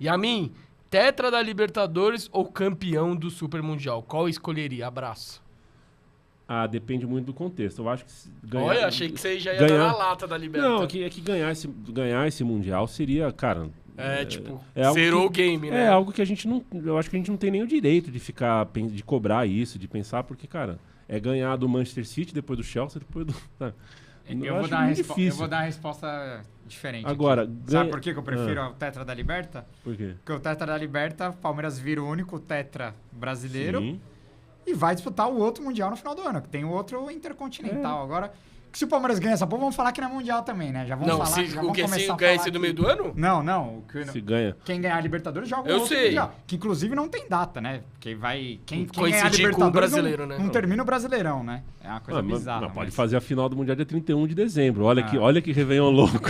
Yamin, tetra da Libertadores ou campeão do Super Mundial? Qual escolheria? Abraço. Depende muito do contexto. Eu acho que ganhar... Olha, achei que você já ia dar na lata da Libertadores. Não, é que ganhar esse Mundial seria, cara... zerou o game, né? É algo que a gente não... Eu acho que a gente não tem nem o direito de ficar... De cobrar isso, de pensar, porque, cara, é ganhar do Manchester City, depois do Chelsea, depois do... Eu vou dar a resposta diferente. Agora, sabe por que eu prefiro o Tetra da Liberta? Por quê? Porque o Tetra da Liberta, o Palmeiras vira o único Tetra brasileiro. Sim. E vai disputar o outro Mundial no final do ano, que tem o outro Intercontinental. Agora, que se o Palmeiras ganha essa porra, vamos falar que não é Mundial também, né? Já vamos falar, se já vamos começar se a ganha falar esse do que... meio do ano? Não. Se ganha. Quem ganhar a Libertadores joga o Eu outro sei. Mundial. Que inclusive não tem data, né? Quem ganhar a Coincidir Libertadores com o brasileiro, não, né? não termina o Brasileirão, né? É uma coisa bizarra. Pode fazer a final do Mundial dia 31 de dezembro. Olha que Réveillon louco.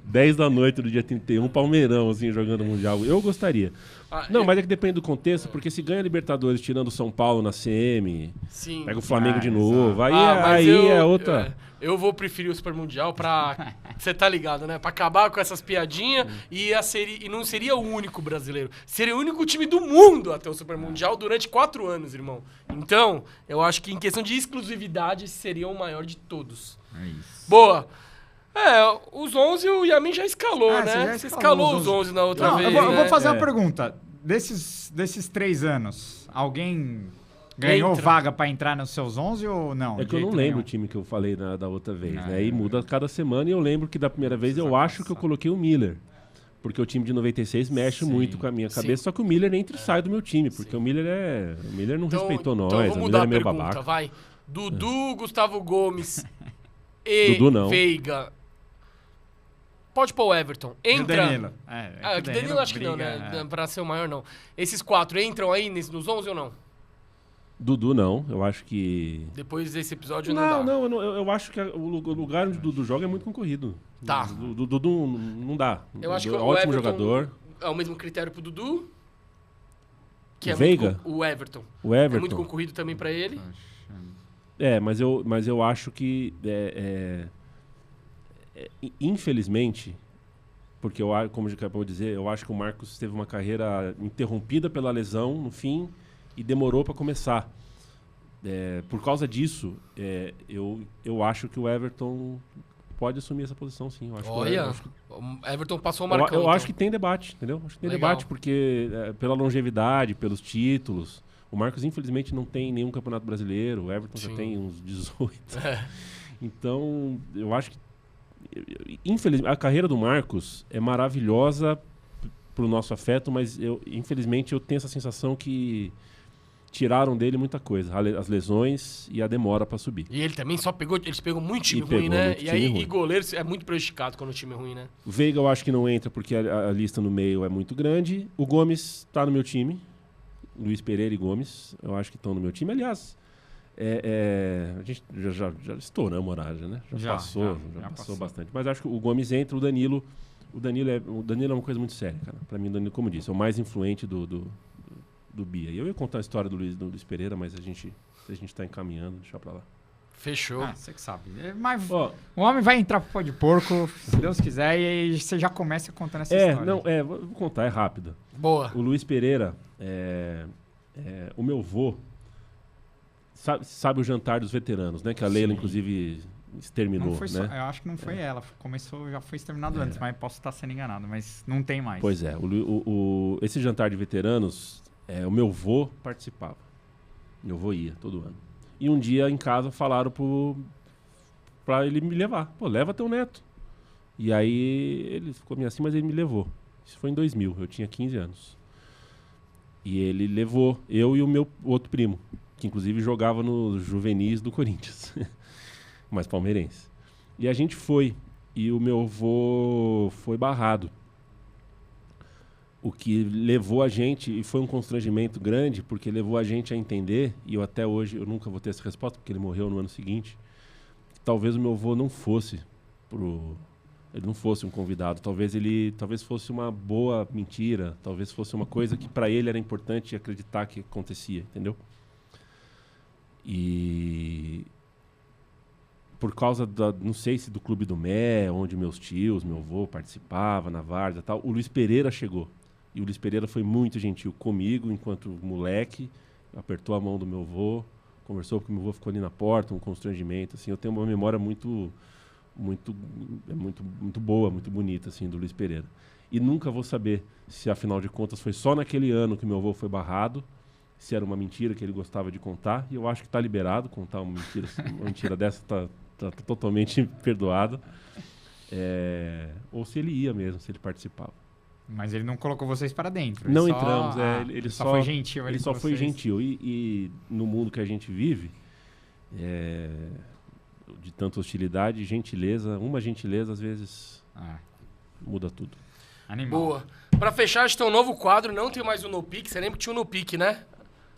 10 da noite do dia 31, Palmeirão, assim, jogando Mundial. Eu gostaria. Mas é que depende do contexto, porque se ganha a Libertadores tirando o São Paulo na CM, Sim. pega o Flamengo de novo, mas é outra... Eu vou preferir o Super Mundial pra... Você tá ligado, né? Pra acabar com essas piadinhas e não seria o único brasileiro. Seria o único time do mundo a ter o Super Mundial durante 4 anos, irmão. Então, eu acho que em questão de exclusividade, seria o maior de todos. É isso. Boa. Os 11 o Yamin já escalou, né? Você escalou os 11 na outra vez, eu vou fazer né? uma pergunta. Desses 3 anos, alguém ganhou vaga pra entrar nos seus 11 ou não? É que eu não lembro o time que eu falei da outra vez, né? E muda cada semana, e eu lembro que da primeira vez eu acho que eu coloquei o Miller. Porque o time de 96 mexe muito com a minha cabeça, só que o Miller entra e sai do meu time, porque o Miller não respeitou nós, então eu vou mudar o Miller é meio pergunta, babaca. vai. Dudu, Gustavo Gomes e Dudu não. Veiga. Pode pôr o Everton. Entra. E o Danilo. Que Danilo acho que não, né? Pra ser o maior, não. Esses 4 entram aí nos 11 ou não? Dudu não, eu acho que... Depois desse episódio não dá. Eu acho que o lugar onde o Dudu joga é muito concorrido. Tá. O Dudu não dá. Eu acho que é o ótimo Everton jogador. É o mesmo critério pro Dudu. Que O Veiga? O Everton. O Everton. É muito concorrido também pra ele. Mas eu acho que... infelizmente, porque como eu acabou de dizer, eu acho que o Marcos teve uma carreira interrompida pela lesão no fim e demorou para começar. Por causa disso, eu acho que o Everton pode assumir essa posição, sim. Eu acho o Everton passou o Marcão. Eu acho que tem debate, entendeu? Acho que tem debate porque pela longevidade, pelos títulos. O Marcos, infelizmente, não tem nenhum campeonato brasileiro. O Everton já tem uns 18. Então, eu acho que infelizmente, a carreira do Marcos é maravilhosa pro nosso afeto, mas infelizmente eu tenho essa sensação que tiraram dele muita coisa, as lesões e a demora para subir. E ele também eles pegam muito time ruim, né? E goleiro é muito prejudicado quando o time é ruim, né? O Veiga eu acho que não entra porque a lista no meio é muito grande. O Gomes tá no meu time. Luiz Pereira e Gomes, eu acho que estão no meu time. Aliás, a gente já estouramos a horário, né? Já passou bastante. Mas acho que o Gomes entra, o Danilo é uma coisa muito séria, cara. Pra mim, o Danilo, como eu disse, é o mais influente do Bia. E eu ia contar a história do Luiz Pereira, mas a gente tá encaminhando, deixa pra lá. Fechou. Você que sabe. Mas o homem vai entrar pro pó de porco, se Deus quiser, e aí você já começa contando essa história. Vou contar, é rápida. Boa. O Luiz Pereira, o meu vô, sabe o jantar dos veteranos, né? Que a Leila, inclusive, exterminou, né? Eu acho que não foi ela. Já foi exterminado antes, mas posso estar sendo enganado. Mas não tem mais. Pois é. Esse jantar de veteranos, o meu vô participava. Meu vô ia todo ano. E um dia em casa falaram pra ele me levar. Pô, leva teu neto. E aí ele ficou meio assim, mas ele me levou. Isso foi em 2000, eu tinha 15 anos. E ele levou eu e o meu outro primo, que inclusive jogava nos juvenis do Corinthians, mas palmeirense. E a gente foi, e o meu avô foi barrado. O que levou a gente, e foi um constrangimento grande, porque levou a gente a entender, e eu até hoje eu nunca vou ter essa resposta, porque ele morreu no ano seguinte, que talvez o meu avô não fosse ele não fosse um convidado, talvez fosse uma boa mentira, talvez fosse uma coisa que para ele era importante acreditar que acontecia, entendeu? por causa não sei se do Clube do Mé, onde meus tios, meu avô participava, na várzea e tal, o Luiz Pereira chegou. E o Luiz Pereira foi muito gentil comigo, enquanto moleque, apertou a mão do meu avô, conversou com o meu avô, ficou ali na porta, um constrangimento, assim. Eu tenho uma memória muito boa, muito bonita, assim, do Luiz Pereira. E nunca vou saber se, afinal de contas, foi só naquele ano que meu avô foi barrado, se era uma mentira que ele gostava de contar, e eu acho que está liberado contar uma mentira dessa, tá totalmente perdoado. Ou se ele ia mesmo, se ele participava. Mas ele não colocou vocês para dentro. Não entramos, ele só foi gentil. Ele só foi gentil. E no mundo que a gente vive, de tanta hostilidade, gentileza, uma gentileza às vezes muda tudo. Animal. Boa. Pra fechar, a gente tem um novo quadro, não tem mais o No Pique. Você lembra que tinha o No Pique, né?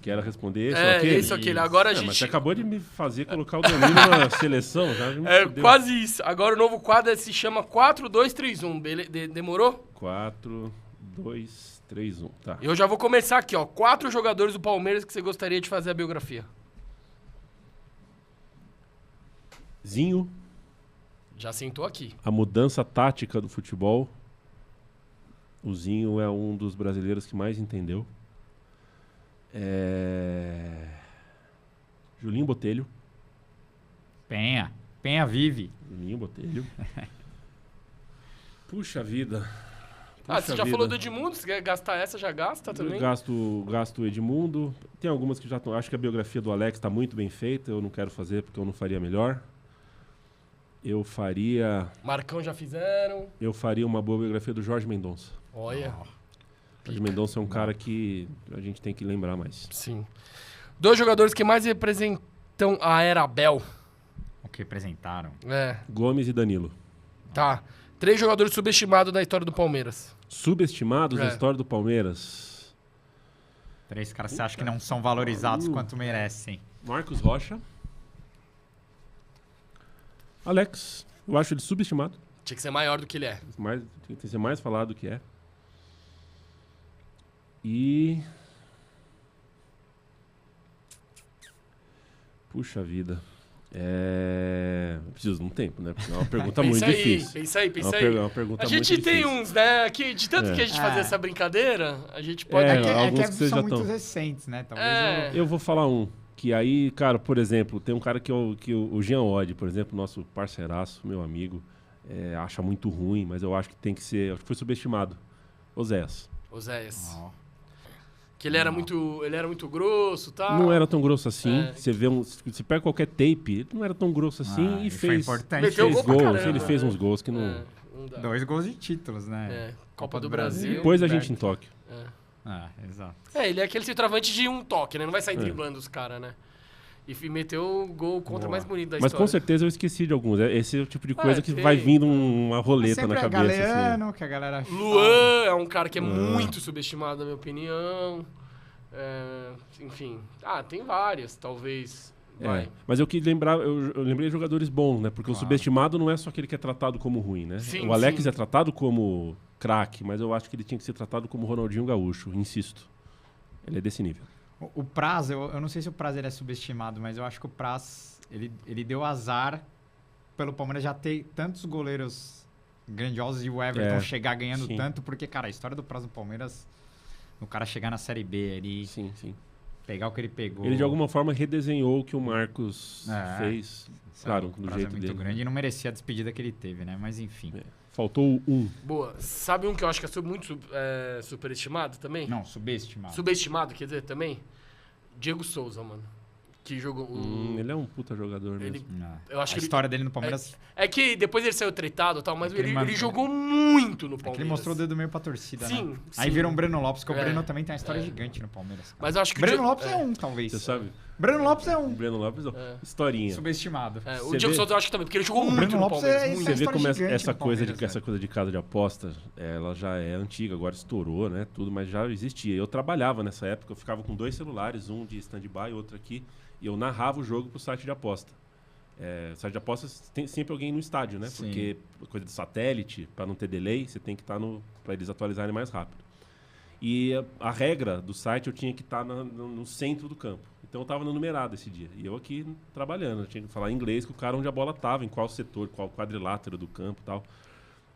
Quero responder esse ou aquele? Esse ou aquele. Agora a gente... Mas você acabou de me fazer colocar o Danilo na seleção. Já me fudeu. Quase isso. Agora o novo quadro se chama 4-2-3-1. Demorou? 4, 2, 3, 1. Tá. Eu já vou começar aqui, ó. 4 jogadores do Palmeiras que você gostaria de fazer a biografia. Zinho. Já sentou aqui. A mudança tática do futebol. O Zinho é um dos brasileiros que mais entendeu. Julinho Botelho. Penha vive. Julinho Botelho. Puxa vida. Você já falou do Edmundo? Se quer gastar essa, já gasta também? Gasto o Edmundo. Tem algumas que já estão... Acho que a biografia do Alex está muito bem feita. Eu não quero fazer porque eu não faria melhor. Eu faria... Marcão já fizeram. Eu faria uma boa biografia do Jorge Mendonça. Olha. Jorge Mendonça é um cara que a gente tem que lembrar mais. Sim. 2 jogadores que mais representam a era Abel. O que representaram? Gomes e Danilo. Tá. 3 jogadores subestimados da história do Palmeiras. Subestimados na história do Palmeiras? 3 caras que você acha que não são valorizados quanto merecem. Marcos Rocha. Alex. Eu acho ele subestimado. Tinha que ser maior do que ele é. Tinha que ser mais falado do que é. E... Puxa vida. Preciso de um tempo, né? Porque é uma pergunta muito difícil. Pensa aí. É uma pergunta a muito gente tem difícil. uns, né? Que, de tanto que a gente fazia essa brincadeira, a gente pode... alguns que vocês são já muito estão. recentes, né? Talvez Eu vou falar um. Que aí, cara, por exemplo, tem um cara que o Jean Oddi, por exemplo, nosso parceiraço, meu amigo, acha muito ruim, mas eu acho que tem que ser... Acho que foi subestimado. Oséias. Que ele era muito grosso e tal. Não era tão grosso assim. Você pega qualquer tape, ele não era tão grosso assim e fez... Foi importante. Meteu gol pra caramba, ele fez uns gols que não... Não dá. 2 gols de títulos, né? Copa do Brasil. Depois a gente em Tóquio. Exato. Ele é aquele centroavante de um toque, né? Não vai sair driblando os caras, né? E meteu o gol contra mais bonito da Mas história. com certeza eu esqueci de alguns. Esse é o tipo de coisa que vai vindo uma roleta na cabeça. Galeano, que a galera... Luan é um cara que é muito subestimado, na minha opinião. Enfim. Tem várias, talvez. Mas eu lembrei de jogadores bons, né? Porque o subestimado não é só aquele que é tratado como ruim, né? Sim, o Alex é tratado como craque, mas eu acho que ele tinha que ser tratado como Ronaldinho Gaúcho, insisto. Ele é desse nível. O Praz, eu não sei se o Praz ele é subestimado, mas eu acho que o Praz, ele deu azar pelo Palmeiras já ter tantos goleiros grandiosos e o Everton chegar ganhando tanto, porque, cara, a história do Praz no Palmeiras, o cara chegar na Série B ali, pegar o que ele pegou... Ele, de alguma forma, redesenhou o que o Marcos fez, claro, do jeito muito dele. grande e não merecia a despedida que ele teve, né? Mas, enfim. Faltou um. Boa. Sabe um que eu acho que é muito superestimado também? Não, subestimado. Subestimado, quer dizer, também? Diego Souza, mano. Que jogou... Ele é um puta jogador mesmo. Eu acho a história dele no Palmeiras... É que depois ele saiu tretado e tal, mas ele jogou muito no Palmeiras. Ele mostrou o dedo meio pra torcida, sim, né? Sim. Aí viram o Breno Lopes, que o Breno também tem uma história gigante no Palmeiras. Cara. Mas eu acho que Breno Lopes é um, talvez. Você sabe? Breno Lopes é um. Breno Lopes, historinha. Subestimado. O Diego Souza eu acho que também, porque ele jogou muito Breno no Lopes Palmeiras. muito. Você vê como essa Palmeiras, coisa de casa de aposta, ela já é antiga, agora estourou, né? Tudo, mas já existia. Eu trabalhava nessa época, eu ficava com 2 celulares, um de stand-by e outro aqui, e eu narrava o jogo pro site de aposta. Site de apostas tem sempre alguém no estádio, né? Sim. Porque coisa de satélite, para não ter delay, você tem que estar para eles atualizarem mais rápido. E a regra do site, eu tinha que estar no centro do campo. Então eu tava no numerado esse dia. E eu aqui trabalhando. Eu tinha que falar inglês com o cara onde a bola tava, em qual setor, qual quadrilátero do campo e tal.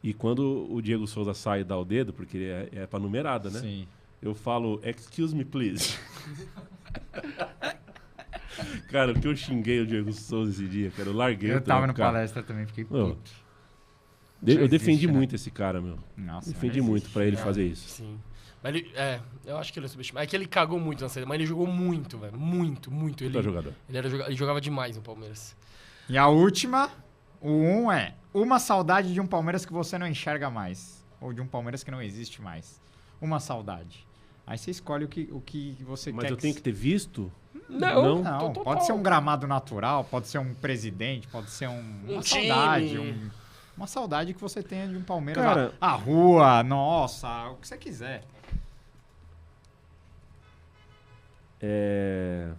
E quando o Diego Souza sai e dá o dedo, porque é pra numerada, né? Sim. Eu falo, excuse me, please. Cara, o que eu xinguei o Diego Souza esse dia, cara. Eu larguei Eu tava no cara. palestra também, fiquei Meu, puto. eu defendi existe, né? muito esse cara, meu. Nossa, Defendi não muito existe. pra ele fazer isso. Sim. Mas ele, eu acho que ele é subestimado. É que ele cagou muito na saída, mas ele jogou muito, velho. Muito, muito. Ele, Puta jogador. ele jogava demais no Palmeiras. E a última, o 1 é uma saudade de um Palmeiras que você não enxerga mais. Ou de um Palmeiras que não existe mais. Uma saudade. Aí você escolhe o que você Mas quer. eu tenho que ter visto? Não. Não, Total. pode ser um gramado natural, pode ser um presidente, pode ser uma time. saudade. Uma saudade que você tenha de um Palmeiras. Cara, A rua, nossa, o que você quiser. Eu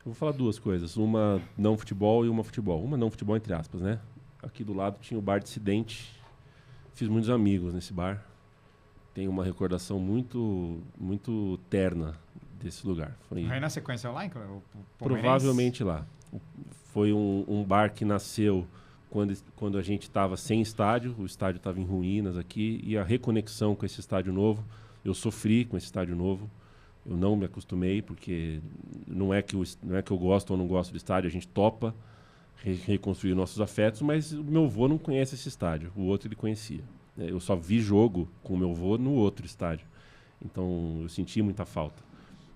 vou falar duas coisas. Uma não futebol e uma futebol. Uma não futebol, entre aspas, né? Aqui do lado tinha o bar Dissidente. Fiz muitos amigos nesse bar. Tenho uma recordação muito, muito terna desse lugar. Foi O Renan, você conheceu lá? O Palmeirense? provavelmente lá. Foi um bar que nasceu quando a gente estava sem estádio. O estádio estava em ruínas aqui. E a reconexão com esse estádio novo. Eu sofri com esse estádio novo. Eu não me acostumei, porque não é que eu gosto ou não gosto do estádio. A gente topa reconstruir nossos afetos, mas o meu avô não conhece esse estádio. O outro ele conhecia. Eu só vi jogo com o meu avô no outro estádio. Então, eu senti muita falta.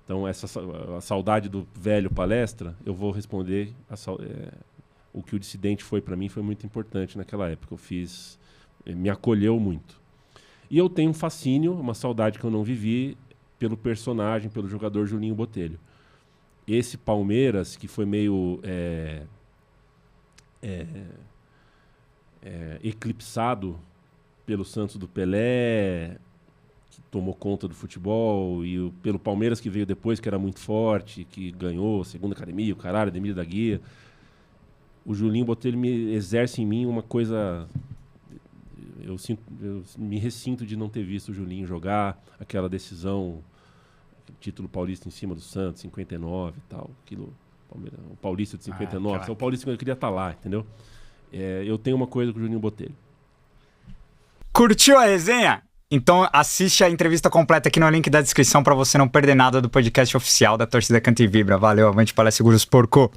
Então, a saudade do velho Palestra, eu vou responder o que o Dissidente foi para mim foi muito importante naquela época. Me acolheu muito. E eu tenho um fascínio, uma saudade que eu não vivi pelo personagem, pelo jogador Julinho Botelho. Esse Palmeiras, que foi meio eclipsado pelo Santos do Pelé, que tomou conta do futebol, e pelo Palmeiras que veio depois, que era muito forte, que ganhou a segunda academia, o caralho, Ademir da Guia. O Julinho Botelho exerce em mim uma coisa... Eu me ressinto de não ter visto o Julinho jogar, aquela decisão, título paulista em cima do Santos, 59 e tal, aquilo, o paulista de 59, o paulista que eu queria estar lá, entendeu? Eu tenho uma coisa com o Julinho Botelho. Curtiu a resenha? Então assiste a entrevista completa aqui no link da descrição para você não perder nada do podcast oficial da Torcida Canta e Vibra. Valeu, avante Palestra Seguros, porco!